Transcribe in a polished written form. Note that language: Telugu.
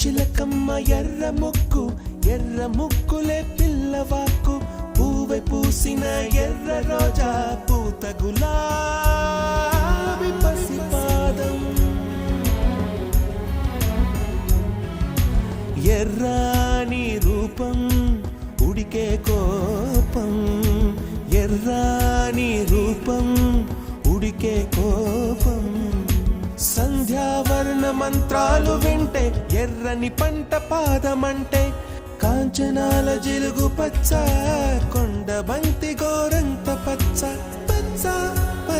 చిలకమ్మ ఎర్ర ముక్కులే పిల్లవాకు పూవై పూసిన ఎర్ర రోజా పూత గులాబీ పసిపాదం ఎర్రాని రూపం ఉడికే కోపం ఎర్రాని రూపం ఉడికే కోపం సంధ్యావర్ణ మంత్రాలు వింటే ఎర్రని పంట పాదమంటే కాంచనాల జిలుగు పచ్చ కొండ బంతి గోరంత పచ్చ పచ్చ